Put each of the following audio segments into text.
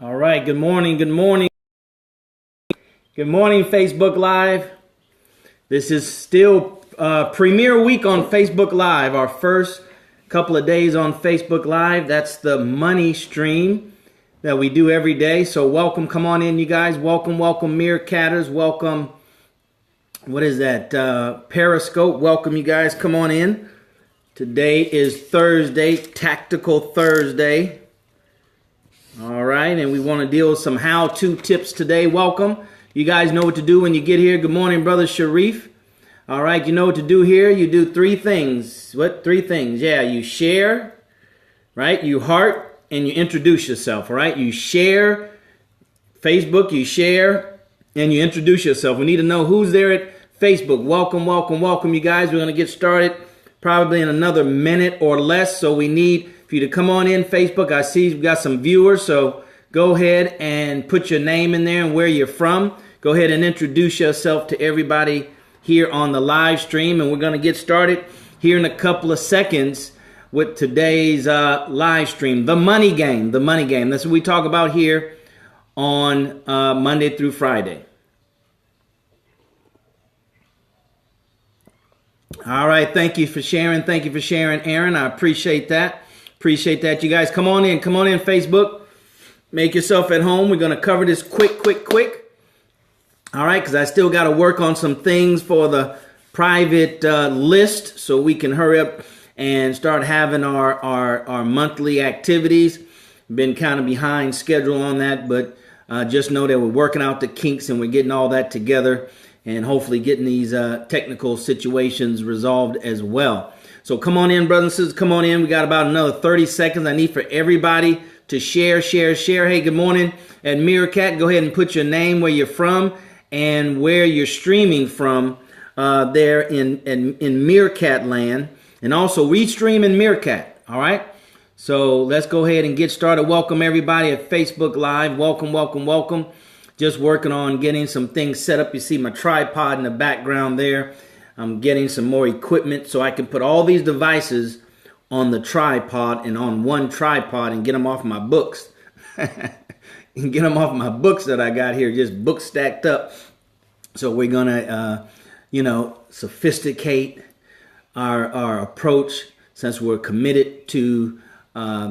All right, good morning, good morning. Good morning, Facebook Live. This is still premiere week on Facebook Live, our first couple of days on Facebook Live. That's the money stream that we do every day. So welcome, come on in, you guys. Welcome, Meerkatters. Welcome, what is that? Periscope. Welcome, you guys. Come on in. Today is Thursday, Tactical Thursday. All right, and we want to deal with some how-to tips today. Welcome. You guys know what to do when you get here. Good morning, Brother Sharif. All right, you know what to do here. You do three things. What? Three things. Yeah, you share, right? You heart, and you introduce yourself, all right? You share Facebook, you share, and you introduce yourself. We need to know who's there at Facebook. Welcome, you guys. We're going to get started probably in another minute or less, so we need for you to come on in Facebook. I see we've got some viewers, so go ahead and put your name in there and where you're from. Go ahead and introduce yourself to everybody here on the live stream, and we're going to get started here in a couple of seconds with today's live stream. The money game. That's what we talk about here on Monday through Friday. All right, thank you for sharing. Thank you for sharing, Aaron. I appreciate that. You guys. Come on in, Facebook. Make yourself at home. We're going to cover this quick. All right, because I still got to work on some things for the private list so we can hurry up and start having our monthly activities. Been kind of behind schedule on that, but just know that we're working out the kinks and we're getting all that together and hopefully getting these technical situations resolved as well. So come on in, brothers and sisters. Come on in. We got about another 30 seconds. I need for everybody to share. Hey, good morning. And Meerkat, go ahead and put your name, where you're from, and where you're streaming from there in Meerkat land. And also restream in Meerkat. All right. So let's go ahead and get started. Welcome everybody at Facebook Live. Welcome. Just working on getting some things set up. You see my tripod in the background there. I'm getting some more equipment so I can put all these devices on the tripod and on one tripod and get them off my books. And get them off my books that I got here, just books stacked up. So we're going to, sophisticate our approach since we're committed to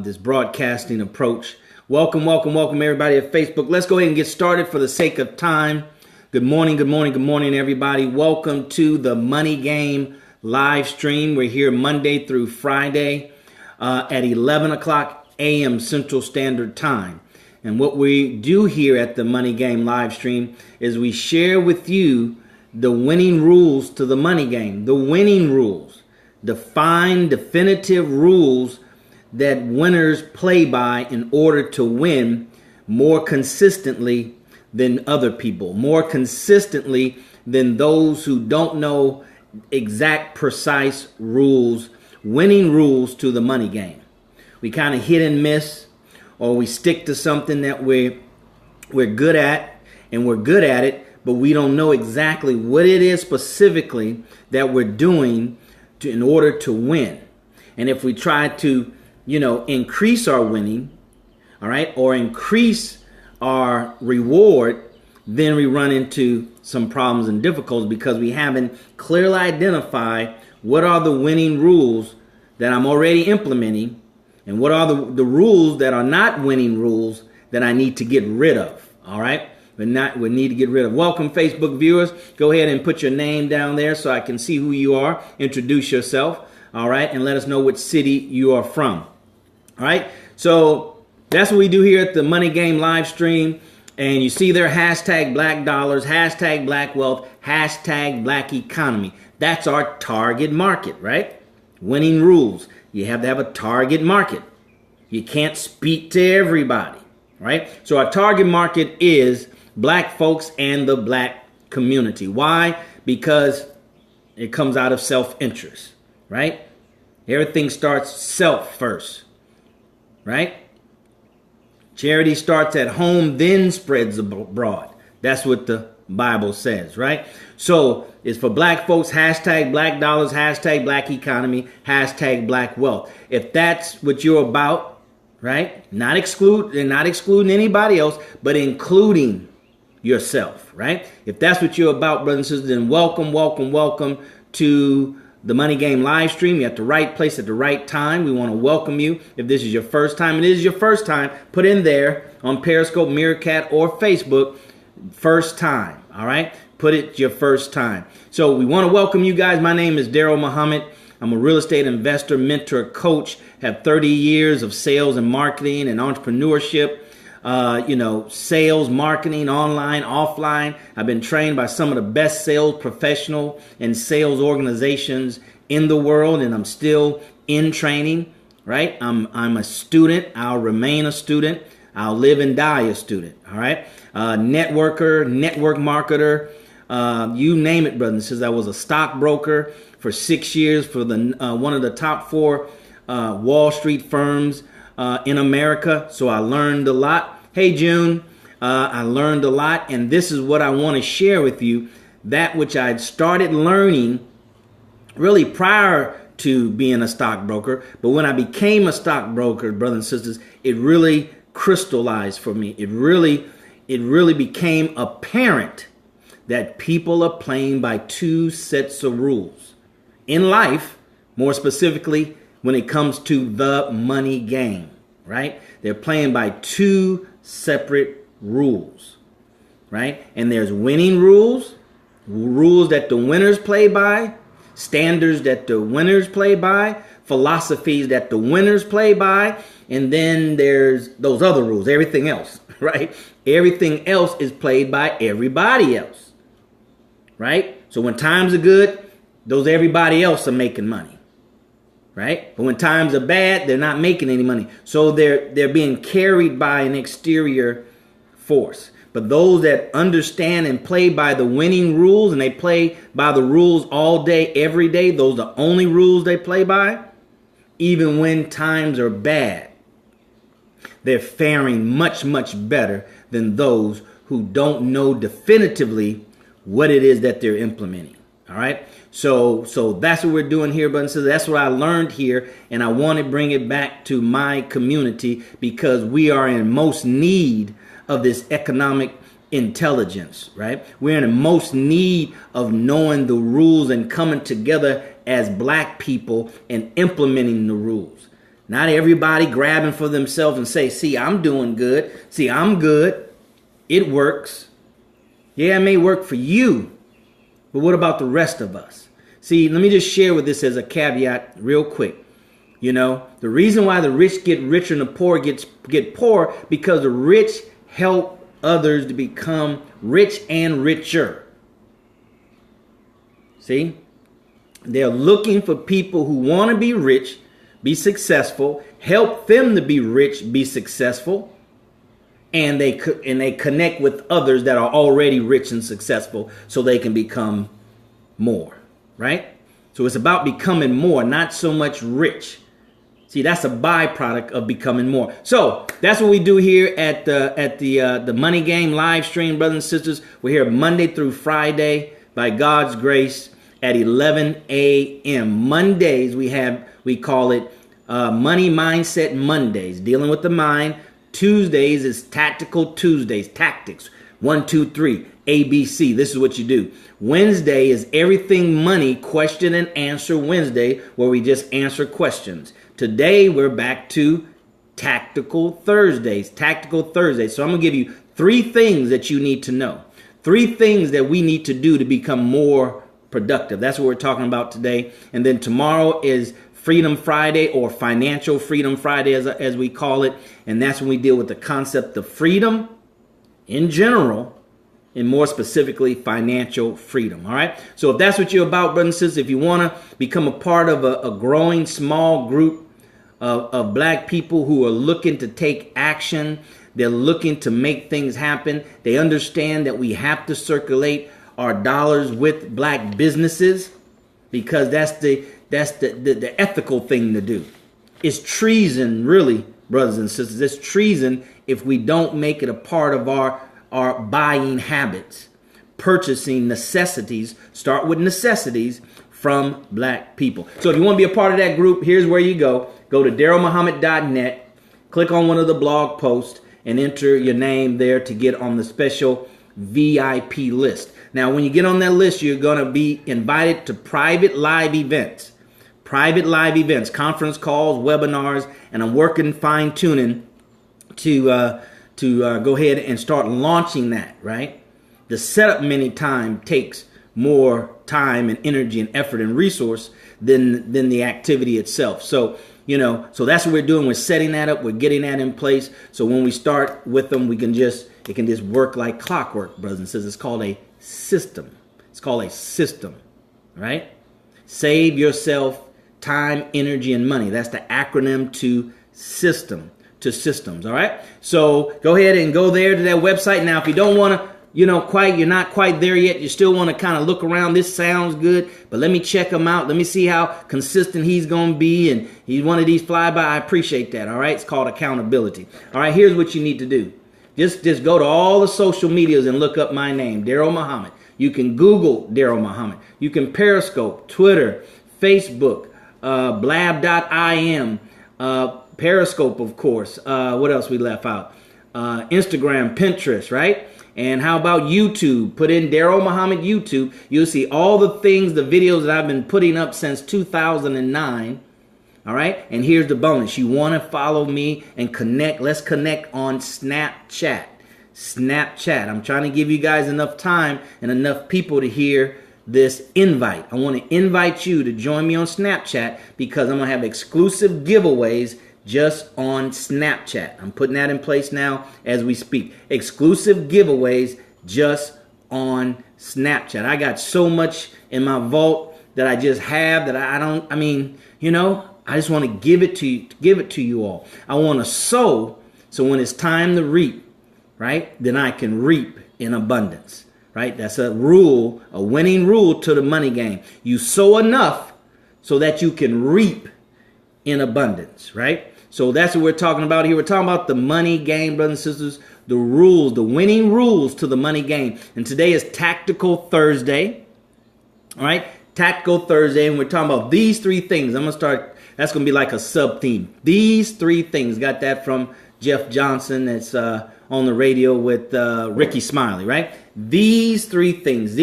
this broadcasting approach. Welcome everybody at Facebook. Let's go ahead and get started for the sake of time. Good morning, everybody. Welcome to the Money Game live stream. We're here Monday through Friday at 11 o'clock a.m. Central Standard Time. And what we do here at the Money Game live stream is we share with you the winning rules to the money game. The winning rules. Defined, definitive rules that winners play by in order to win more consistently than other people, more consistently than those who don't know exact, precise rules, winning rules to the money game. We kind of hit and miss, or we stick to something that we're good at, and we're good at it, but we don't know exactly what it is specifically that we're doing in order to win. And if we try to, increase our winning, all right, or increase our reward, then we run into some problems and difficulties because we haven't clearly identified what are the winning rules that I'm already implementing and what are the rules that are not winning rules that I need to get rid of. All right. We need to get rid of. Welcome, Facebook viewers. Go ahead and put your name down there so I can see who you are. Introduce yourself. All right. And let us know what city you are from. All right. So that's what we do here at the Money Game live stream. And you see there, hashtag black dollars, hashtag black wealth, hashtag black economy. That's our target market, right? Winning rules. You have to have a target market. You can't speak to everybody, right? So our target market is black folks and the black community. Why? Because it comes out of self-interest, right? Everything starts self first, right? Charity starts at home, then spreads abroad. That's what the Bible says, right? So it's for black folks, hashtag black dollars, hashtag black economy, hashtag black wealth. If that's what you're about, right? Not excluding anybody else, but including yourself, right? If that's what you're about, brothers and sisters, then welcome to the Money Game live stream. You're at the right place at the right time. We want to welcome you. If this is your first time, and it is your first time, put in there on Periscope, Meerkat, or Facebook, first time, all right? Put it your first time. So we want to welcome you guys. My name is DarrellMuhammad. I'm a real estate investor, mentor, coach, have 30 years of sales and marketing and entrepreneurship. Sales, marketing, online, offline. I've been trained by some of the best sales professional and sales organizations in the world, and I'm still in training, right? I'm a student. I'll remain a student. I'll live and die a student, all right? Networker, network marketer, you name it, brothers and sisters. I was a stockbroker for 6 years for the one of the top 4 Wall Street firms in America. So I learned a lot. Hey, June, I learned a lot, and this is what I want to share with you, that which I'd started learning really prior to being a stockbroker. But when I became a stockbroker, brothers and sisters, it really crystallized for me. It really became apparent that people are playing by 2 sets of rules in life, more specifically when it comes to the money game, right? They're playing by 2 separate rules, right? And there's winning rules that the winners play by, standards that the winners play by, philosophies that the winners play by, and then there's those other rules, everything else, right? Everything else is played by everybody else, right? So when times are good, those everybody else are making money. Right? But when times are bad, they're not making any money. So they're being carried by an exterior force. But those that understand and play by the winning rules, and they play by the rules all day, every day, those are the only rules they play by, even when times are bad, they're faring much, much better than those who don't know definitively what it is that they're implementing. All right. So that's what we're doing here, brothers and sisters. That's what I learned here, and I want to bring it back to my community because we are in most need of this economic intelligence, right? We're in the most need of knowing the rules and coming together as black people and implementing the rules. Not everybody grabbing for themselves and say, see, I'm doing good. See, I'm good. It works. Yeah, it may work for you, but what about the rest of us? See, let me just share with this as a caveat real quick. You know, the reason why the rich get richer and the poor get poor because the rich help others to become rich and richer. See, they're looking for people who want to be rich, be successful, help them to be rich, be successful. And they connect with others that are already rich and successful so they can become more, right? So it's about becoming more, not so much rich. See, that's a byproduct of becoming more. So that's what we do here at the Money Game live stream, brothers and sisters. We're here Monday through Friday by God's grace at 11 a.m. Mondays we call it Money Mindset Mondays, dealing with the mind. Tuesdays is Tactical Tuesdays, tactics, 1, 2, 3, ABC. This is what you do. Wednesday is Everything Money Question and Answer Wednesday, where we just answer questions. Today, we're back to Tactical Thursdays. So I'm going to give you 3 things that you need to know. 3 things that we need to do to become more productive. That's what we're talking about today. And then tomorrow is Freedom Friday, or Financial Freedom Friday as we call it. And that's when we deal with the concept of freedom in general, and more specifically financial freedom. All right. So if that's what you're about, brothers and sisters, if you want to become a part of a growing small group of black people who are looking to take action, they're looking to make things happen. They understand that we have to circulate our dollars with black businesses because that's the ethical thing to do. It's treason, really, brothers and sisters. It's treason if we don't make it a part of our buying habits. Purchasing necessities, start with necessities from black people. So if you want to be a part of that group, here's where you go. Go to DarrellMuhammad.net. click on one of the blog posts and enter your name there to get on the special VIP list. Now, when you get on that list, you're going to be invited to private live events, conference calls, webinars, and I'm working fine-tuning to go ahead and start launching that, right? The setup many times takes more time and energy and effort and resource than the activity itself. So, so that's what we're doing. We're setting that up. We're getting that in place. So when we start with them, it can just work like clockwork, brothers and sisters. It's called a system. It's called a system, right? Save yourself time, energy, and money. That's the acronym to system, to systems. All right. So go ahead and go there to that website. Now, if you don't want to, you're not quite there yet. You still want to kind of look around. This sounds good, but let me check him out. Let me see how consistent he's going to be. And he's one of these flyby. I appreciate that. All right. It's called accountability. All right. Here's what you need to do. Just go to all the social medias and look up my name, DarrellMuhammad. You can Google DarrellMuhammad. You can Periscope, Twitter, Facebook, blab.im, Periscope, of course. What else we left out? Instagram, Pinterest, right? And how about YouTube? Put in DarrellMuhammad YouTube. You'll see all the things, the videos that I've been putting up since 2009. All right. And here's the bonus. You want to follow me and connect. Let's connect on Snapchat. I'm trying to give you guys enough time and enough people to hear this invite. I want to invite you to join me on Snapchat because I'm going to have exclusive giveaways just on Snapchat. I'm putting that in place now as we speak. Exclusive giveaways just on Snapchat. I got so much in my vault that I just have that I just want to give it to you all. I want to sow so when it's time to reap, right? Then I can reap in abundance, right? That's a rule, a winning rule to the money game. You sow enough so that you can reap in abundance, right? So that's what we're talking about here. We're talking about the money game, brothers and sisters, the rules, the winning rules to the money game. And today is Tactical Thursday, all right? Tactical Thursday, and we're talking about these three things. I'm going to start, that's going to be like a sub-theme. These three things, got that from Jeff Johnson that's on the radio with Ricky Smiley, right? These three things,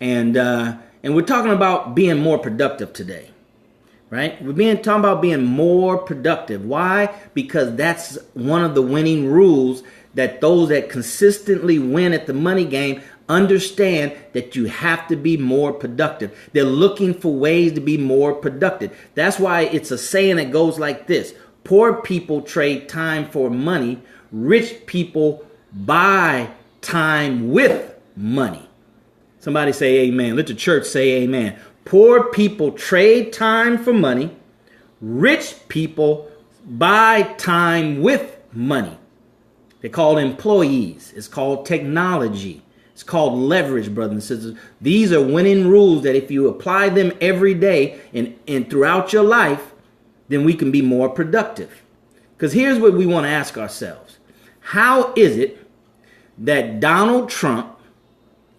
and we're talking about being more productive today. Right? We're talking about being more productive. Why? Because that's one of the winning rules that those that consistently win at the money game understand that you have to be more productive. They're looking for ways to be more productive. That's why it's a saying that goes like this. Poor people trade time for money. Rich people buy time with money. Somebody say amen. Let the church say amen. Poor people trade time for money. Rich people buy time with money. They're called employees. It's called technology. It's called leverage, brothers and sisters. These are winning rules that if you apply them every day and throughout your life, then we can be more productive. Because here's what we want to ask ourselves. How is it that Donald Trump,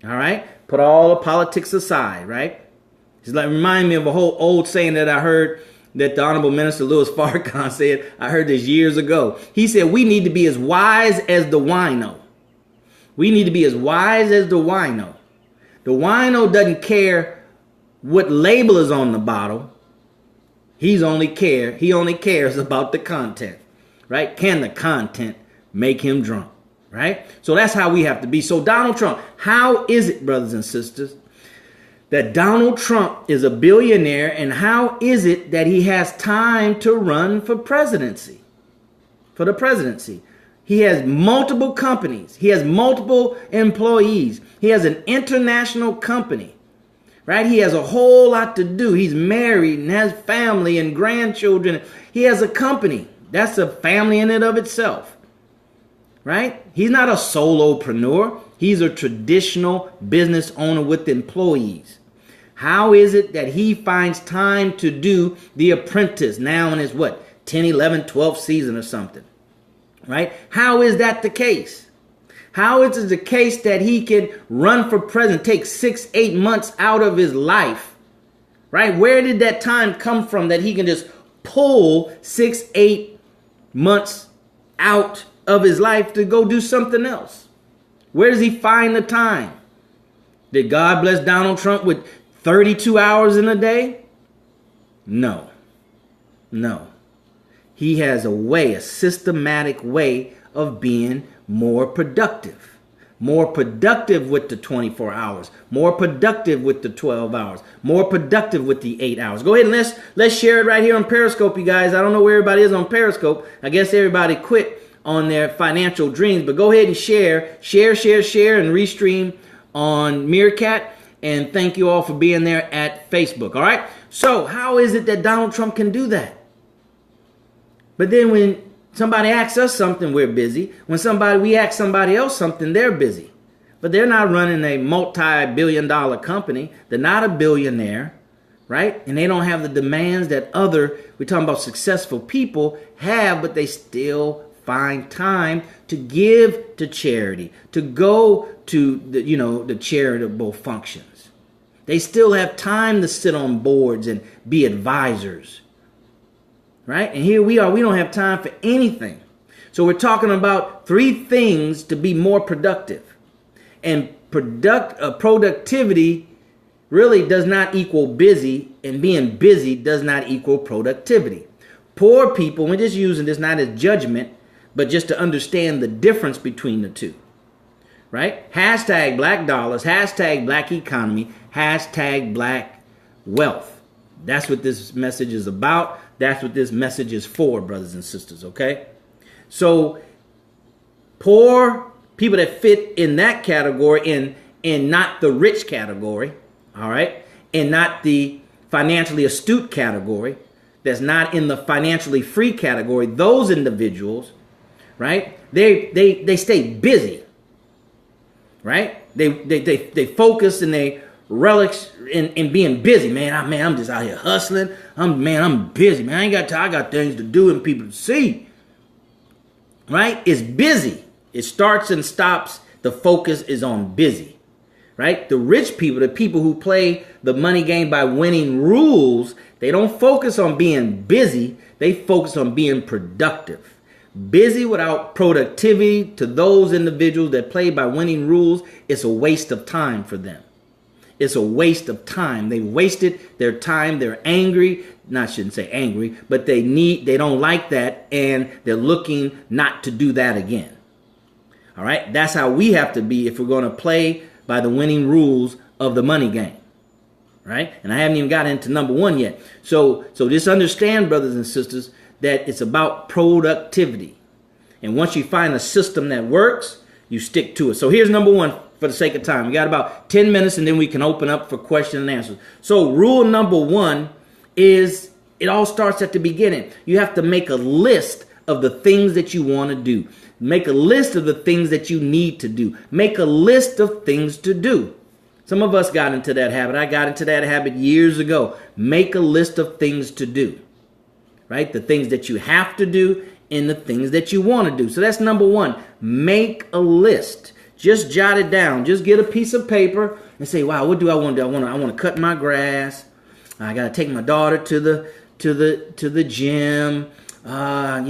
all right, put all the politics aside, right? It's like remind me of a whole old saying that I heard that the Honorable Minister Louis Farrakhan said. I heard this years ago. He said, we need to be as wise as the wino. We need to be as wise as the wino. The wino doesn't care what label is on the bottle. He only cares about the content, right? Can the content make him drunk, right? So that's how we have to be. So Donald Trump, how is it, brothers and sisters, that Donald Trump is a billionaire, and how is it that he has time to run for presidency? For the presidency. He has multiple companies. He has multiple employees. He has an international company, right? He has a whole lot to do. He's married and has family and grandchildren. He has a company. That's a family in and of itself, right? He's not a solopreneur. He's a traditional business owner with employees. How is it that he finds time to do The Apprentice now in his 10, 11, 12th season or something, right? How is that the case? How is it the case that he can run for president, take 6-8 months out of his life, right? Where did that time come from that he can just pull 6-8 months out of his life to go do something else? Where does he find the time? Did God bless Donald Trump with 32 hours in a day? No. No. He has a way, a systematic way of being more productive. More productive with the 24 hours. More productive with the 12 hours. More productive with the 8 hours. Go ahead and let's share it right here on Periscope, you guys. I don't know where everybody is on Periscope. I guess everybody quit on their financial dreams. But go ahead and share, and restream on Meerkat. And thank you all for being there at Facebook. All right. So how is it that Donald Trump can do that? But then when somebody asks us something, we're busy. When we ask somebody else something, they're busy. But they're not running a multi-billion-dollar company. They're not a billionaire, right? And they don't have the demands that we're talking about successful people have, but they still find time to give to charity, to go to the charitable functions. They still have time to sit on boards and be advisors. Right? And here we are. We don't have time for anything. So we're talking about 3 things to be more productive. And productivity really does not equal busy. And being busy does not equal productivity. Poor people, we're just using this not as judgment, but just to understand the difference between the two. Right? Hashtag black dollars, hashtag black economy, hashtag black wealth. That's what this message is about. That's what this message is for, brothers and sisters, okay? So poor people that fit in that category, in not the rich category, all right, and not the financially astute category, that's not in the financially free category, those individuals, right, they stay busy, right? They focus and they relish in being busy, man. I'm just out here hustling. I'm busy, man. I ain't got time. I got things to do and people to see. Right? It's busy. It starts and stops. The focus is on busy. Right? The rich people, the people who play the money game by winning rules, they don't focus on being busy. They focus on being productive. Busy without productivity, to those individuals that play by winning rules, it's a waste of time for them. It's a waste of time. They wasted their time. They're angry. I shouldn't say angry, but they don't like that, and they're looking not to do that again. All right? That's how we have to be if we're going to play by the winning rules of the money game. Right? And I haven't even got into number 1 yet. So just understand, brothers and sisters, that it's about productivity. And once you find a system that works, you stick to it. So here's number 1. For the sake of time, we got about 10 minutes and then we can open up for question and answers. So rule number 1 is it all starts at the beginning. You have to make a list of the things that you want to do. Make a list of the things that you need to do. Make a list of things to do. Some of us got into that habit. I got into that habit years ago. Make a list of things to do. Right? The things that you have to do and the things that you want to do. So that's number 1. Make a list. Just jot it down. Just get a piece of paper and say, wow, what do I want to do? I want to cut my grass. I got to take my daughter to the gym. Got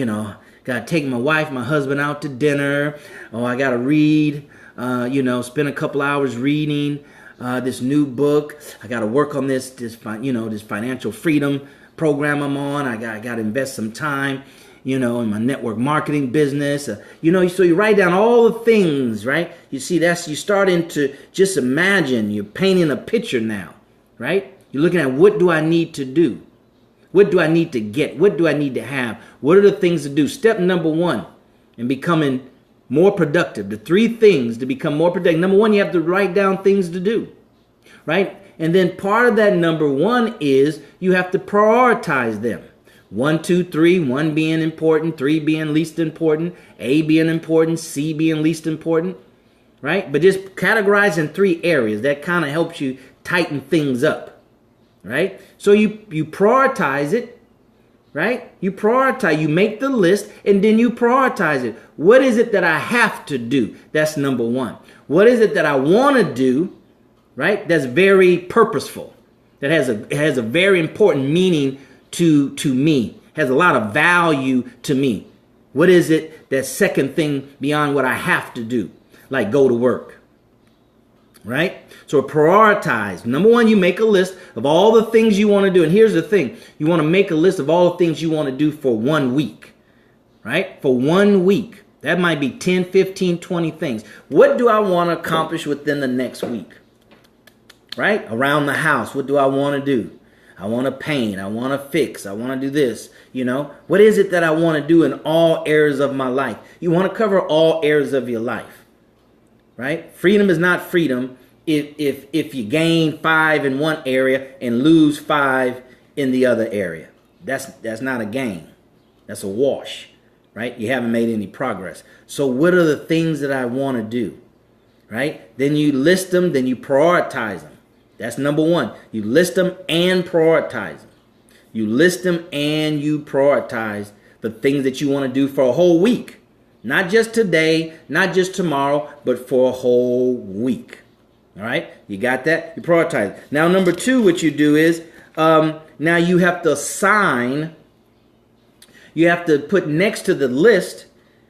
to take my wife, my husband out to dinner. Oh, I got to read, spend a couple hours reading this new book. I got to work on this financial freedom program I'm on. I got to invest some time in my network marketing business, so you write down all the things, right? You see, you're starting to just imagine, you're painting a picture now, right? You're looking at, what do I need to do? What do I need to get? What do I need to have? What are the things to do? Step number 1 in becoming more productive. The 3 things to become more productive. Number 1, you have to write down things to do, right? And then part of that number 1 is you have to prioritize them. 1, 2, 3, 1 being important, 3 being least important, A being important, C being least important, right? But just categorize in 3 areas. That kind of helps you tighten things up, right? So you prioritize it, right? You prioritize, you make the list, and then you prioritize it. What is it that I have to do? That's number 1. What is it that I want to do, right? That's very purposeful. That has a very important meaning to me, has a lot of value to me. What is it that second thing beyond what I have to do? Like go to work. Right? So prioritize. Number one, you make a list of all the things you want to do. And here's the thing. You want to make a list of all the things you want to do for 1 week. Right? For 1 week. That might be 10, 15, 20 things. What do I want to accomplish within the next week? Right? Around the house. What do I want to do? I want to paint. I want to fix. I want to do this. You know, what is it that I want to do in all areas of my life? You want to cover all areas of your life. Right? Freedom is not freedom if you gain 5 in one area and lose 5 in the other area. That's not a gain. That's a wash. Right? You haven't made any progress. So what are the things that I want to do? Right? Then you list them, then you prioritize them. That's number one. You list them and prioritize them. You list them and you prioritize the things that you want to do for a whole week. Not just today, not just tomorrow, but for a whole week. All right? You got that? You prioritize. Now, number two, what you do is now you have to assign. You have to put next to the list,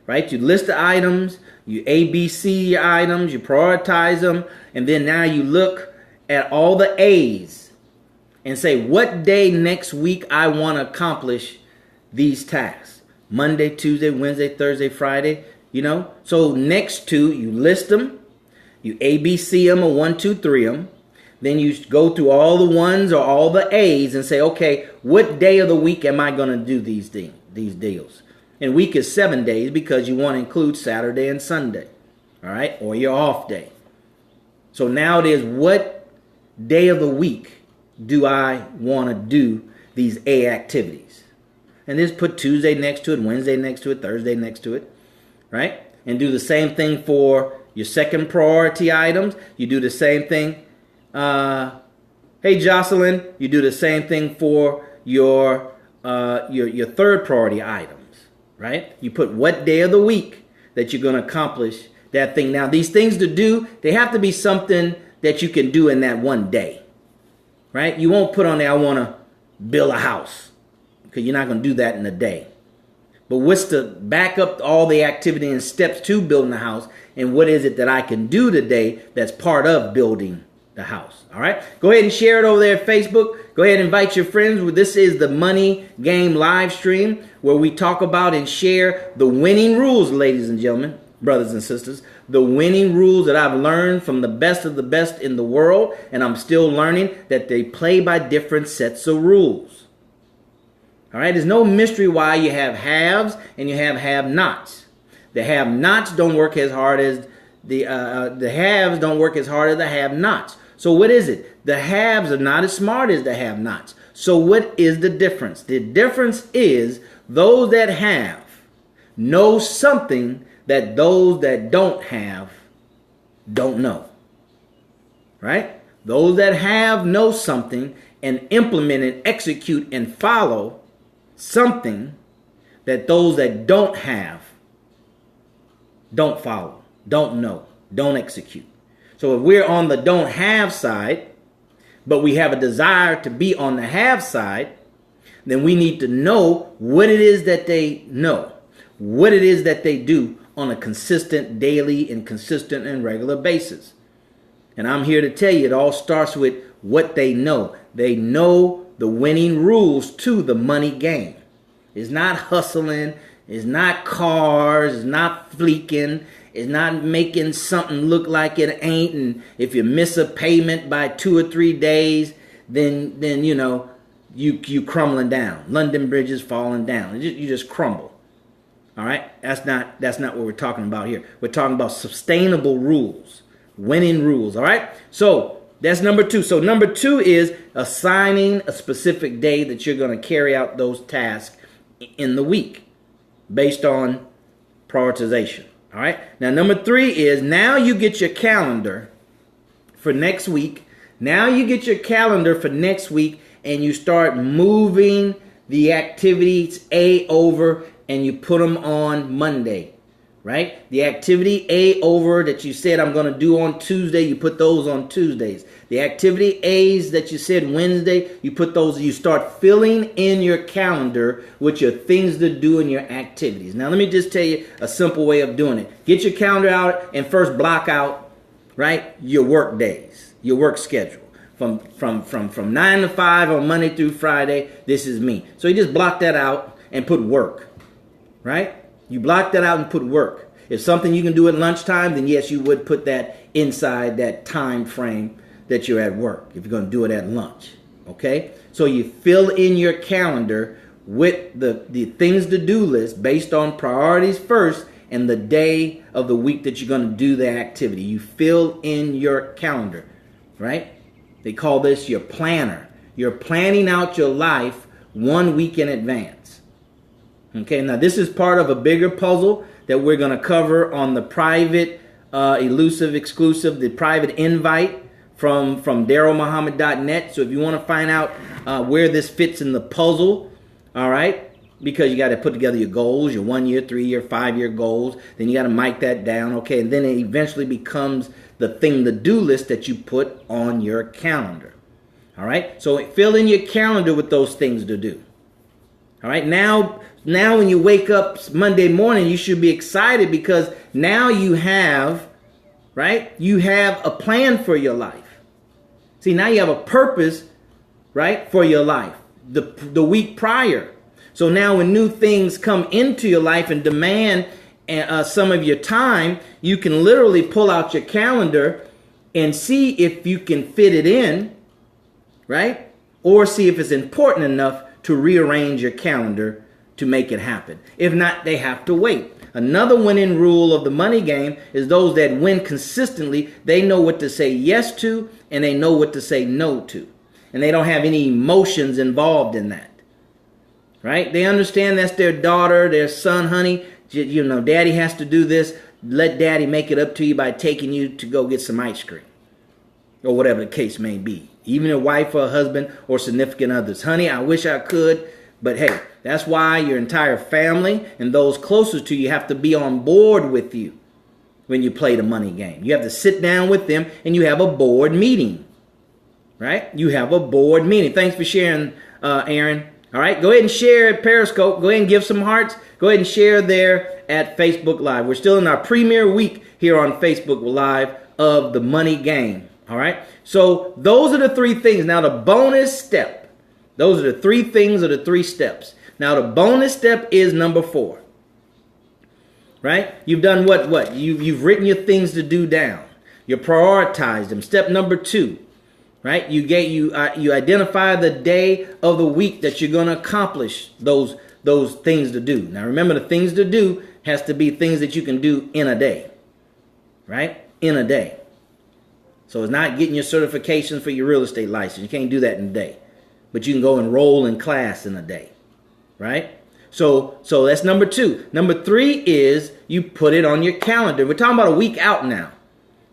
right? You list the items, you ABC your items, you prioritize them, and then now you look at all the A's and say, what day next week I want to accomplish these tasks? Monday, Tuesday, Wednesday, Thursday, Friday, you know? So next to, you list them, you ABC them or 1, 2, 3 them. Then you go through all the ones or all the A's and say, okay, what day of the week am I going to do these things? These deals. And week is 7 days because you want to include Saturday and Sunday. All right? Or your off day. So now it is, what day of the week do I want to do these A activities? And just put Tuesday next to it, Wednesday next to it, Thursday next to it. Right? And do the same thing for your second priority items. You do the same thing. Hey, Jocelyn, you do the same thing for your third priority items, right? You put what day of the week that you're going to accomplish that thing. Now, these things to do, they have to be something that you can do in that one day, right? You won't put on there, I want to build a house, because you're not going to do that in a day. But what's to back up all the activity and steps to building a house, and what is it that I can do today that's part of building the house? All right, go ahead and share it over there at Facebook. Go ahead and invite your friends. This is the Money Game live stream where we talk about and share the winning rules, ladies and gentlemen, brothers and sisters, the winning rules that I've learned from the best of the best in the world, and I'm still learning that they play by different sets of rules. All right, there's no mystery why you have haves and you have have-nots. The have-nots don't work as hard as the haves don't work as hard as the have-nots. So what is it? The haves are not as smart as the have-nots. So what is the difference? The difference is those that have know something that those that don't have don't know. Right? Those that have know something and implement and execute and follow something that those that don't have don't follow, don't know, don't execute. So if we're on the don't have side, but we have a desire to be on the have side, then we need to know what it is that they know, what it is that they do on a consistent daily and consistent and regular basis. And I'm here to tell you, it all starts with what they know. They know the winning rules to the money game. It's not hustling. It's not cars. It's not fleeking. It's not making something look like it ain't. And if you miss a payment by 2 or 3 days, then you know, you crumbling down. London Bridge is falling down. You just crumble. All right? That's not what we're talking about here. We're talking about sustainable rules, winning rules. All right? So that's number 2. So number 2 is assigning a specific day that you're going to carry out those tasks in the week based on prioritization. All right. Now, number 3 is now you get your calendar for next week. Now you get your calendar for next week and you start moving the activities A over and you put them on Monday, right? The activity A over that you said I'm going to do on Tuesday, you put those on Tuesdays. The activity A's that you said Wednesday, you put those, you start filling in your calendar with your things to do and your activities. Now, let me just tell you a simple way of doing it. Get your calendar out and first block out, right, your work days, your work schedule. From 9 to 5 on Monday through Friday, this is me. So you just block that out and put work, right? You block that out and put work. If something you can do at lunchtime, then yes, you would put that inside that time frame that you're at work, if you're going to do it at lunch, okay? So you fill in your calendar with the things to do list based on priorities first and the day of the week that you're going to do the activity. You fill in your calendar, right? They call this your planner. You're planning out your life 1 week in advance. Okay, now this is part of a bigger puzzle that we're going to cover on the private, elusive, exclusive, the private invite from DarrellMuhammad.net. So if you want to find out where this fits in the puzzle, all right, because you got to put together your goals, your 1 year, 3 year, 5 year goals. Then you got to mic that down, okay, and then it eventually becomes the thing, the do list that you put on your calendar. All right, so fill in your calendar with those things to do. All right, now when you wake up Monday morning, you should be excited because now you have, right? You have a plan for your life. See, now you have a purpose, right, for your life. The week prior. So now when new things come into your life and demand some of your time, you can literally pull out your calendar and see if you can fit it in, right? Or see if it's important enough to rearrange your calendar to make it happen. If not, they have to wait. Another winning rule of the money game is those that win consistently, they know what to say yes to and they know what to say no to. And they don't have any emotions involved in that. Right? They understand that's their daughter, their son, honey. You know, daddy has to do this. Let daddy make it up to you by taking you to go get some ice cream. Or whatever the case may be. Even a wife or a husband or significant others. Honey, I wish I could. But hey, that's why your entire family and those closest to you have to be on board with you when you play the money game. You have to sit down with them and you have a board meeting. Right? You have a board meeting. Thanks for sharing, Aaron. All right, go ahead and share at Periscope. Go ahead and give some hearts. Go ahead and share there at Facebook Live. We're still in our premiere week here on Facebook Live of the money game. All right, so those are the three things. Now the bonus step. Those are the three things or the three steps. Now the bonus step is number 4. Right? You've done what? You've written your things to do down. You prioritized them. Step number 2. Right? You identify the day of the week that you're going to accomplish those things to do. Now remember, the things to do has to be things that you can do in a day. Right? In a day. So it's not getting your certification for your real estate license. You can't do that in a day. But you can go enroll in class in a day. Right? So that's number 2. Number 3 is you put it on your calendar. We're talking about a week out now.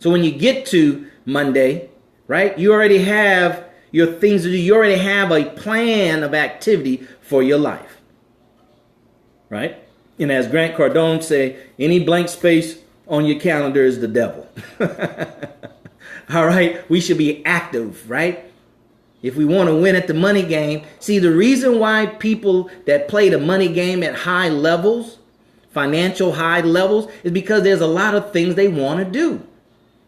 So when you get to Monday, right, you already have your things to do. You already have a plan of activity for your life. Right? And as Grant Cardone say, any blank space on your calendar is the devil. All right? We should be active, right? If we want to win at the money game. See, the reason why people that play the money game at high levels, financial high levels, is because there's a lot of things they want to do.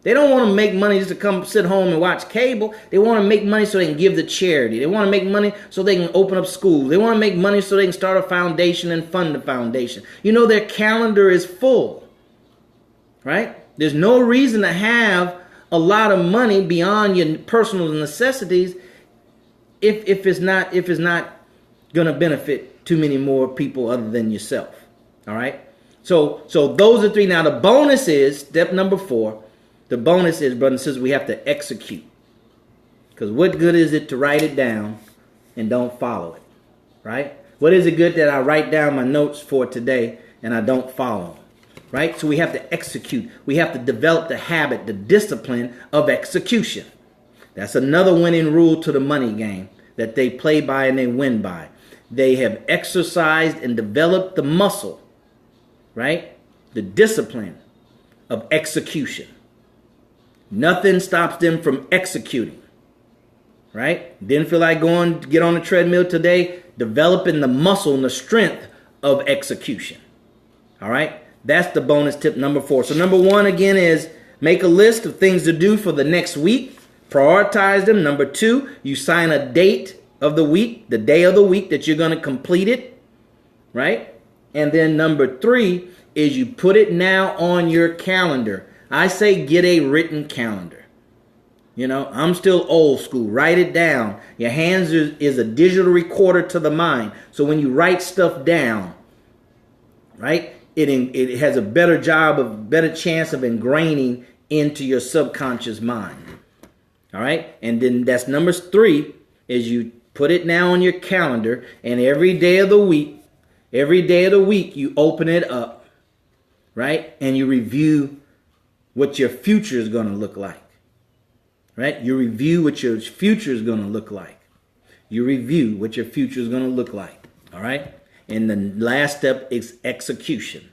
They don't want to make money just to come sit home and watch cable. They want to make money so they can give to charity. They want to make money so they can open up schools. They want to make money so they can start a foundation and fund the foundation. You know, their calendar is full, right? There's no reason to have a lot of money beyond your personal necessities if it's not going to benefit too many more people other than yourself. All right? So those are 3. Now the bonus is step number 4. The bonus is, brothers and sisters, we have to execute. Because what good is it to write it down and don't follow it? Right? What is it good that I write down my notes for today and I don't follow them? Right? So we have to execute. We have to develop the habit, the discipline of execution. That's another winning rule to the money game that they play by and they win by. They have exercised and developed the muscle, right? the discipline of execution. Nothing stops them from executing, right? Didn't feel like going to get on the treadmill today, developing the muscle and the strength of execution. All right, that's the bonus tip number 4. So number 1 again is make a list of things to do for the next week. Prioritize them. Number 2, you sign a date of the week, the day of the week that you're going to complete it, right? And then number 3 is you put it now on your calendar. I say get a written calendar. You know, I'm still old school. Write it down. Your hands is a digital recorder to the mind. So when you write stuff down, right, it has a better chance of ingraining into your subconscious mind. All right. And then that's number 3 is you put it now on your calendar, and every day of the week, you open it up, right? And you review what your future is going to look like, right? You review what your future is going to look like. You review what your future is going to look like, all right? And the last step is execution.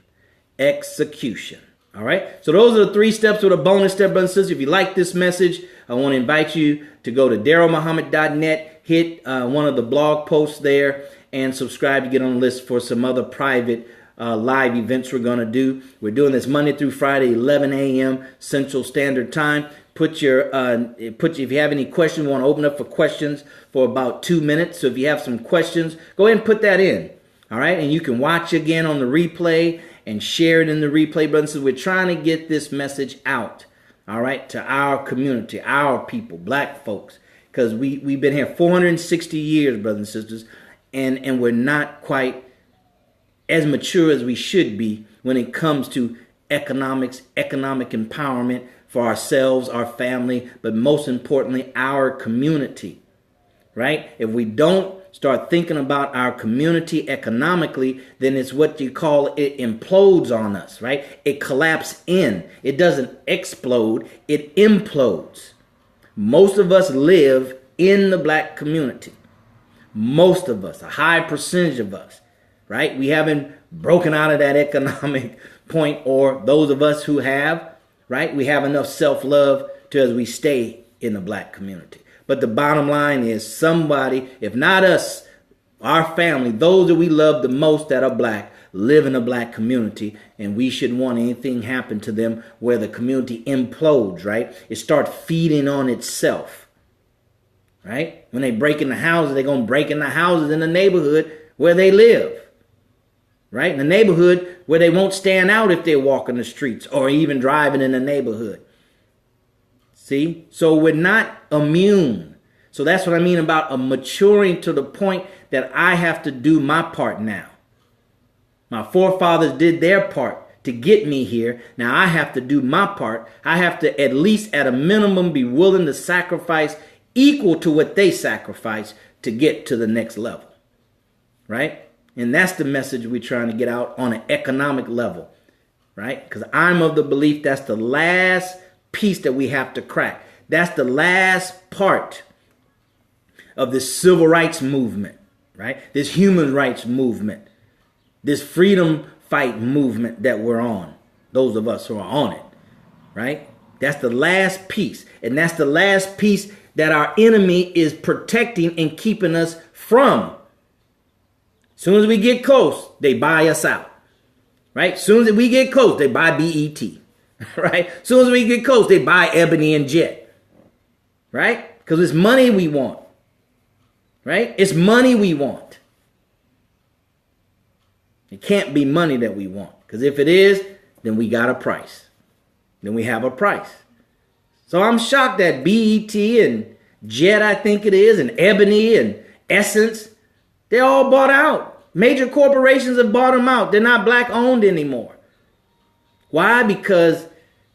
Execution, all right? So those are the 3 steps with a bonus step, brothers and sisters. If you like this message, I want to invite you to go to DarrellMuhammad.net, hit one of the blog posts there, and subscribe to get on the list for some other private live events we're going to do. We're doing this Monday through Friday, 11 a.m. Central Standard Time. If you have any questions, we want to open up for questions for about 2 minutes. So if you have some questions, go ahead and put that in. All right. And you can watch again on the replay and share it in the replay, brothers. So we're trying to get this message out. All right. To our community, our people, black folks, because we've been here 460 years, brothers and sisters, and we're not quite as mature as we should be when it comes to economic empowerment for ourselves, our family, but most importantly, our community, right? If we don't start thinking about our community economically, then it's what you call it implodes on us, right? It collapses in. It doesn't explode, it implodes. Most of us live in the black community. Most of us, a high percentage of us, right? We haven't broken out of that economic point, or those of us who have, right? We have enough self-love to as we stay in the black community. But the bottom line is somebody, if not us, our family, those that we love the most that are black, live in a black community, and we shouldn't want anything happen to them where the community implodes, right? It starts feeding on itself, right? When they break in the houses, they're going to break in the houses in the neighborhood where they live, right? In the neighborhood where they won't stand out if they're walking the streets or even driving in the neighborhood. See? So we're not immune. So that's what I mean about a maturing to the point that I have to do my part now. My forefathers did their part to get me here. Now I have to do my part. I have to at least at a minimum be willing to sacrifice equal to what they sacrificed to get to the next level. Right? And that's the message we're trying to get out on an economic level. Right? Because I'm of the belief that's the last piece that we have to crack. That's the last part of this civil rights movement, right? This human rights movement, this freedom fight movement that we're on, those of us who are on it, right? That's the last piece. And that's the last piece that our enemy is protecting and keeping us from. As soon as we get close, they buy us out, right? As soon as we get close, they buy BET. Right? As soon as we get close, they buy Ebony and Jet. Right? Because it's money we want. Right? It's money we want. It can't be money that we want. Because if it is, then we got a price. Then we have a price. So I'm shocked that BET and Jet, I think it is, and Ebony and Essence, they're all bought out. Major corporations have bought them out. They're not black owned anymore. Why? Because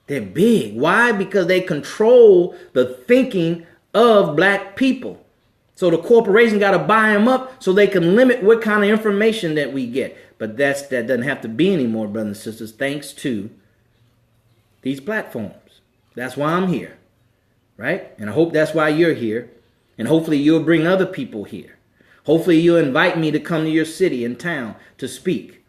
they're big. Why? Because they control the thinking of black people. So the corporation got to buy them up so they can limit what kind of information that we get. But that doesn't have to be anymore, brothers and sisters, thanks to these platforms. That's why I'm here, right? And I hope that's why you're here. And hopefully you'll bring other people here. Hopefully you'll invite me to come to your city and town to speak.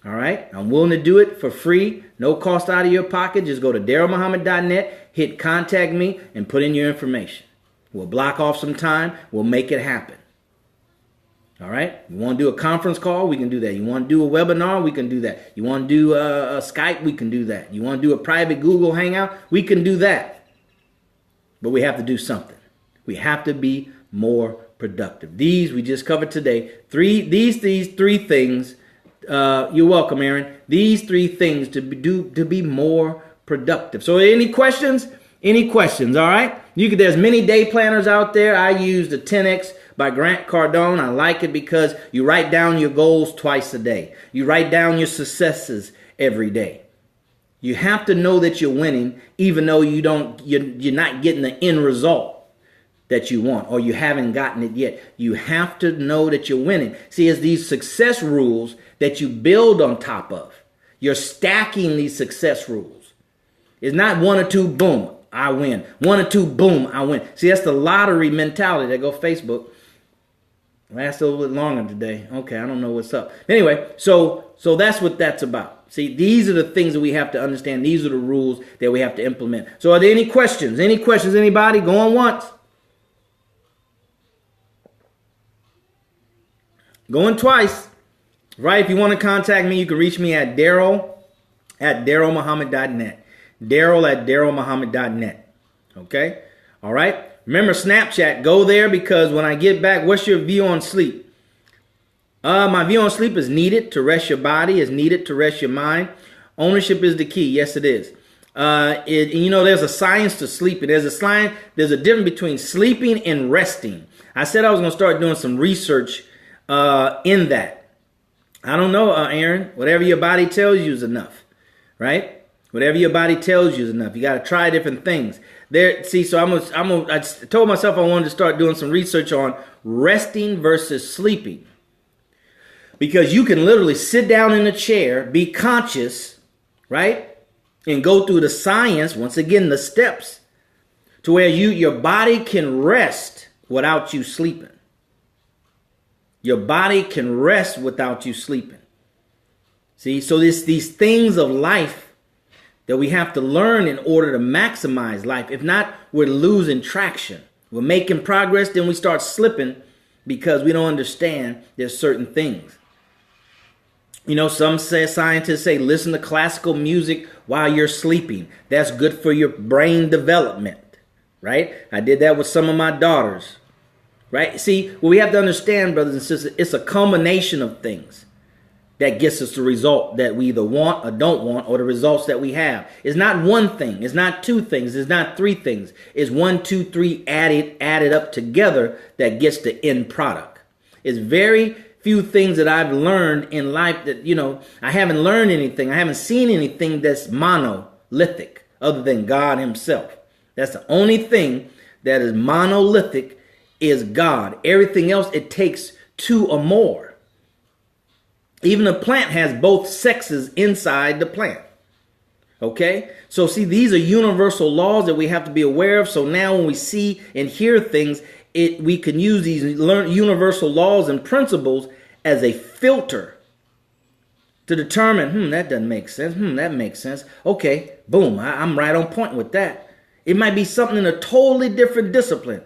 All right. I'm willing to do it for free. No cost out of your pocket. Just go to DarrellMuhammad.net, hit contact me, and put in your information. We'll block off some time. We'll make it happen. All right. You want to do a conference call? We can do that. You want to do a webinar? We can do that. You want to do a Skype? We can do that. You want to do a private Google Hangout? We can do that. But we have to do something. We have to be more productive. These we just covered today. These three things. You're welcome, Aaron. These three things to be more productive. So, any questions? Any questions? All right. There's many day planners out there. I use the 10X by Grant Cardone. I like it because you write down your goals twice a day. You write down your successes every day. You have to know that you're winning, even though you're not getting the end result that you want, or you haven't gotten it yet. You have to know that you're winning. See, it's these success rules that you build on top of. You're stacking these success rules. It's not one or two, boom, I win. One or two, boom, I win. See, that's the lottery mentality. That go Facebook. Last a little bit longer today. Okay, I don't know what's up. Anyway, so that's what that's about. See, these are the things that we have to understand. These are the rules that we have to implement. So are there any questions? Any questions, anybody? Going once. Going twice. Right, if you want to contact me, you can reach me at DarrellMuhammad.net. Darrell@DarrellMuhammad.net. Okay? All right? Remember Snapchat, go there because when I get back, what's your view on sleep? My view on sleep is needed to rest your body, is needed to rest your mind. Ownership is the key. Yes, it is. There's a science to sleeping. There's a difference between sleeping and resting. I said I was going to start doing some research in that. I don't know, Aaron. Whatever your body tells you is enough, right? Whatever your body tells you is enough. You got to try different things. I told myself I wanted to start doing some research on resting versus sleeping. Because you can literally sit down in a chair, be conscious, right? And go through the science, once again, the steps, to where your body can rest without you sleeping. Your body can rest without you sleeping. See, so these things of life that we have to learn in order to maximize life. If not, we're losing traction. We're making progress, then we start slipping because we don't understand there's certain things. Some scientists say listen to classical music while you're sleeping. That's good for your brain development, right? I did that with some of my daughters, right? See, what we have to understand, brothers and sisters, it's a combination of things that gets us the result that we either want or don't want, or the results that we have. It's not one thing. It's not two things. It's not three things. It's 1, 2, 3 added up together that gets the end product. It's very few things that I've learned in life that, I haven't learned anything. I haven't seen anything that's monolithic other than God himself. That's the only thing that is monolithic is God. Everything else, it takes two or more. Even a plant has both sexes inside the plant. Okay? So see, these are universal laws that we have to be aware of. So now when we see and hear things, we can use these universal laws and principles as a filter to determine, that doesn't make sense. That makes sense. Okay, boom, I'm right on point with that. It might be something in a totally different discipline.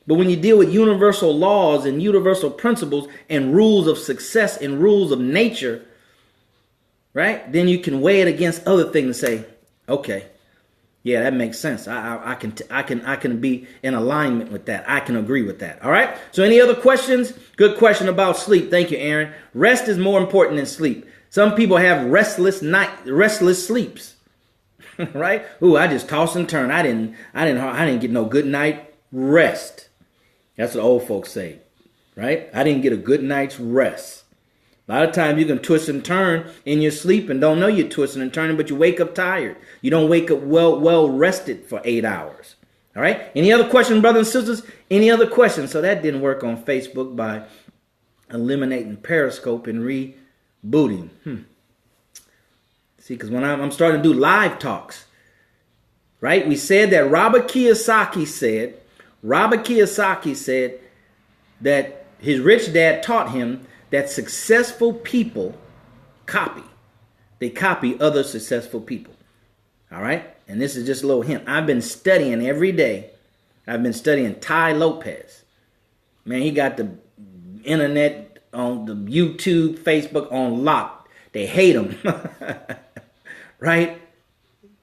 But when you deal with universal laws and universal principles and rules of success and rules of nature, right? Then you can weigh it against other things and say, okay, yeah, that makes sense. I can be in alignment with that. I can agree with that. All right. So any other questions? Good question about sleep. Thank you, Aaron. Rest is more important than sleep. Some people have restless sleeps, right? Ooh, I just toss and turn. I didn't get no good night rest. That's what old folks say, right? I didn't get a good night's rest. A lot of times you can twist and turn in your sleep and don't know you're twisting and turning, but you wake up tired. You don't wake up well rested for 8 hours. All right? Any other questions, brothers and sisters? Any other questions? So that didn't work on Facebook by eliminating Periscope and rebooting. See, because when I'm starting to do live talks, right? We said that Robert Kiyosaki said that his rich dad taught him that successful people copy. They copy other successful people. All right? And this is just a little hint. I've been studying every day. I've been studying Ty Lopez. Man, he got the internet on the YouTube, Facebook on lock. They hate him. Right?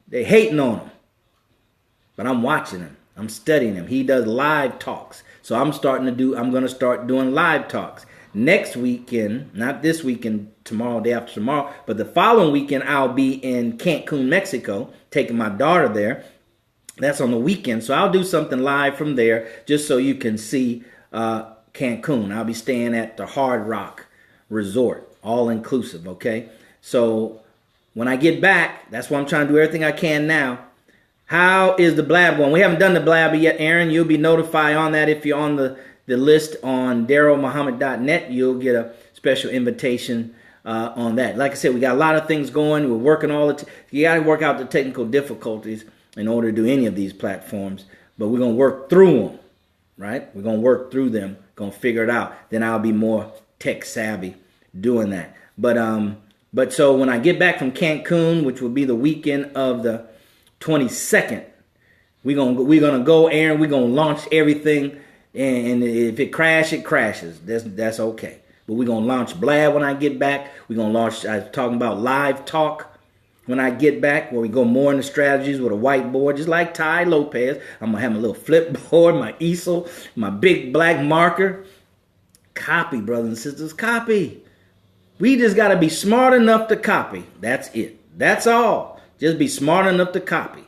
They hating on him. But I'm watching him. I'm studying him. He does live talks. So I'm going to start doing live talks. Next weekend, not this weekend, tomorrow, day after tomorrow, but the following weekend, I'll be in Cancun, Mexico, taking my daughter there. That's on the weekend. So I'll do something live from there just so you can see Cancun. I'll be staying at the Hard Rock Resort, all inclusive, okay? So when I get back, that's why I'm trying to do everything I can now. How is the blab going? We haven't done the blab yet, Aaron. You'll be notified on that if you're on the list on DarrellMuhammad.net. You'll get a special invitation on that. Like I said, we got a lot of things going. We're working you got to work out the technical difficulties in order to do any of these platforms. But we're going to work through them, right? We're going to work through them, going to figure it out. Then I'll be more tech savvy doing that. But so when I get back from Cancun, which will be the weekend of the 22nd, we're gonna go, Aaron. We're gonna launch everything, and if it crashes, it crashes. That's okay. But we're gonna launch Blab when I get back. We're gonna launch. I was talking about live talk when I get back, where we go more into strategies with a whiteboard, just like Ty Lopez. I'm gonna have my little flip board, my easel, my big black marker. Copy, brothers and sisters, copy. We just gotta be smart enough to copy. That's it. That's all. Just be smart enough to copy.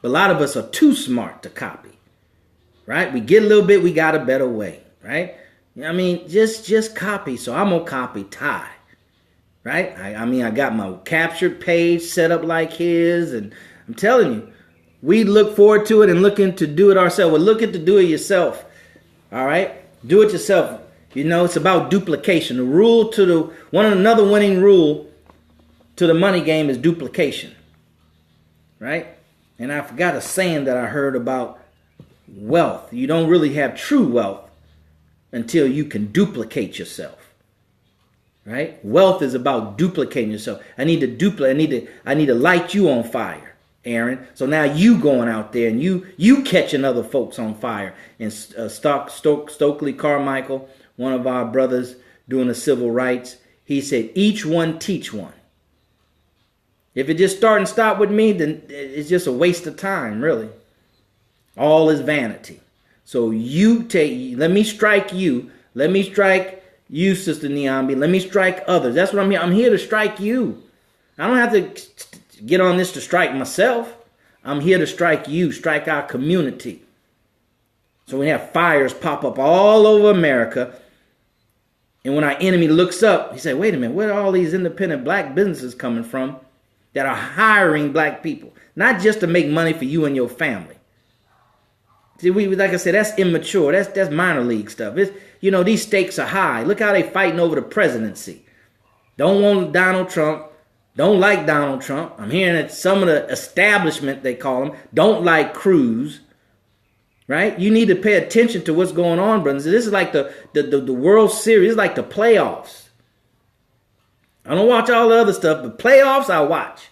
But a lot of us are too smart to copy, right? We get a little bit, we got a better way, right? I mean, just copy. So I'm going to copy Ty, right? I got my captured page set up like his, and I'm telling you, we look forward to it and looking to do it ourselves. We're looking to do it yourself, all right? Do it yourself. You know, it's about duplication. Another winning rule to the money game is duplication. Right? And I forgot a saying that I heard about wealth. You don't really have true wealth until you can duplicate yourself. Right? Wealth is about duplicating yourself. I need to duplicate. I need to light you on fire, Aaron. So now you going out there and you catching other folks on fire. And Stokely Carmichael, one of our brothers doing the civil rights, he said, each one teach one. If it just start and stop with me, then it's just a waste of time, really. All is vanity. So let me strike you. Let me strike you, Sister Niambi. Let me strike others. That's what I'm here. I'm here to strike you. I don't have to get on this to strike myself. I'm here to strike you, strike our community. So we have fires pop up all over America. And when our enemy looks up, he say, wait a minute, where are all these independent black businesses coming from that are hiring black people? Not just to make money for you and your family. See, like I said, that's immature. That's minor league stuff. These stakes are high. Look how they fighting over the presidency. Don't want Donald Trump. Don't like Donald Trump. I'm hearing that some of the establishment, they call them, don't like Cruz. Right? You need to pay attention to what's going on, brothers. This is like the World Series. It's like the playoffs. I don't watch all the other stuff, but playoffs I'll watch.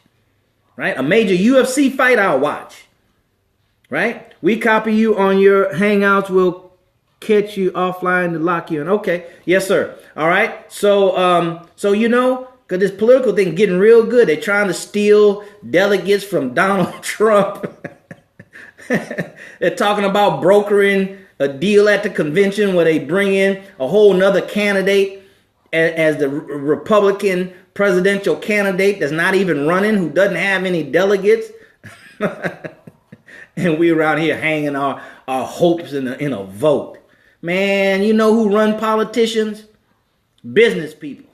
Right? A major UFC fight I'll watch. Right? We copy you on your Hangouts. We'll catch you offline to lock you in. Okay. Yes, sir. All right. So because this political thing getting real good. They're trying to steal delegates from Donald Trump. They're talking about brokering a deal at the convention where they bring in a whole nother candidate as the Republican presidential candidate that's not even running, who doesn't have any delegates. And we around here hanging our hopes in a vote. Man, you know who run politicians? Business people.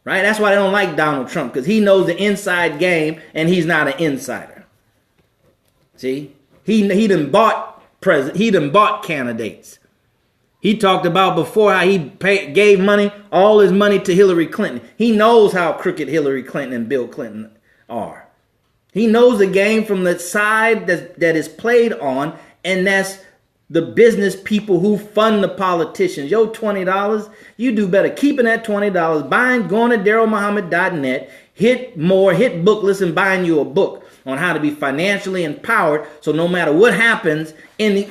Right? That's why they don't like Donald Trump, because he knows the inside game and he's not an insider. See? He done bought candidates. He talked about before how he gave all his money to Hillary Clinton. He knows how crooked Hillary Clinton and Bill Clinton are. He knows the game from the side that is played on, and that's the business people who fund the politicians. Yo, $20, you do better keeping that $20, buying, going to DarrellMuhammad.net, hit more, hit book, listen, buying you a book on how to be financially empowered. So no matter what happens in the...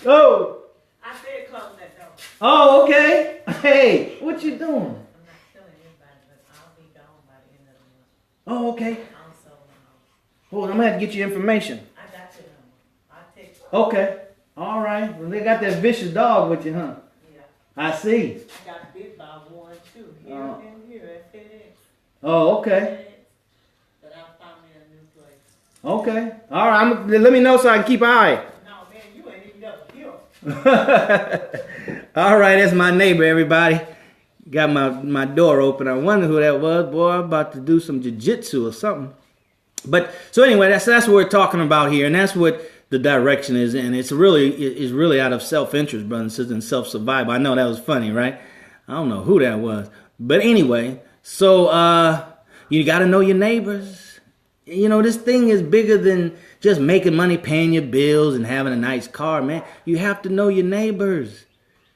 Oh! I said close that door. Oh, okay. Hey, what you doing? I'm not telling anybody, but I'll be gone by the end of the month. Oh, okay. Also, Hold on, I'm going to have to get you information. I got your number. I'll text you. Okay. All right. Well, they got that vicious dog with you, huh? Yeah. I see. I got bit by one, too. Here and here at FedEx. Oh, okay. But I found me a new place. Okay. All right. Let me know so I can keep an eye. No, man, you ain't even up here. All right. That's my neighbor, everybody. Got my door open. I wonder who that was. Boy, I'm about to do some jiu-jitsu or something. But so anyway, that's what we're talking about here. And that's what the direction is. And it's really out of self-interest, brothers and sisters, and self-survival. I know that was funny, right? I don't know who that was. But anyway, so you got to know your neighbors. You know, this thing is bigger than just making money, paying your bills, and having a nice car, man. You have to know your neighbors.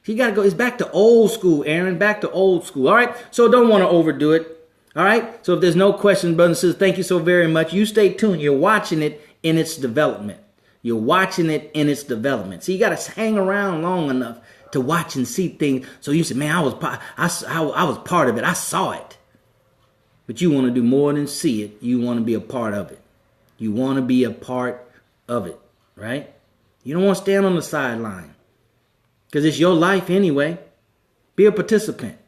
You got to go. It's back to old school, Aaron. Back to old school. All right. So don't want to overdo it. All right. So if there's no questions, brothers and sisters, thank you so very much. You stay tuned. You're watching it in its development. You're watching it in its development. So you got to hang around long enough to watch and see things. So you say, man, I was part of it. I saw it. But you want to do more than see it. You want to be a part of it. You want to be a part of it, right? You don't want to stand on the sideline because it's your life anyway. Be a participant.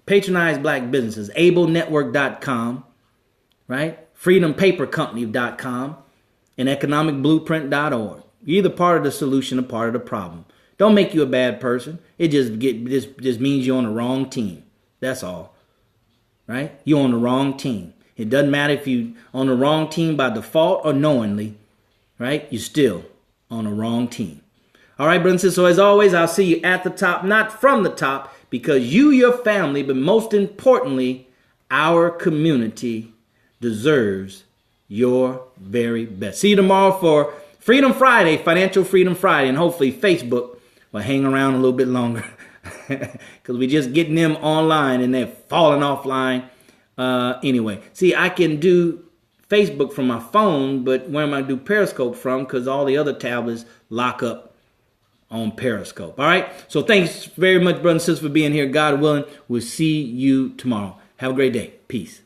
Patronize black businesses. AbleNetwork.com, right? FreedomPaperCompany.com and EconomicBlueprint.org. You're either part of the solution or part of the problem. Don't make you a bad person. It just means you're on the wrong team. That's all. Right? You're on the wrong team. It doesn't matter if you're on the wrong team by default or knowingly. Right? You're still on the wrong team. All right, brothers and sisters. So as always, I'll see you at the top, not from the top, because you, your family, but most importantly, our community deserves your very best. See you tomorrow for Freedom Friday, Financial Freedom Friday, and hopefully Facebook will hang around a little bit longer because we're just getting them online and they're falling offline. Anyway, see, I can do Facebook from my phone, but where am I do Periscope from? Because all the other tablets lock up on Periscope. All right. So thanks very much, brothers and sisters, for being here. God willing, we'll see you tomorrow. Have a great day. Peace.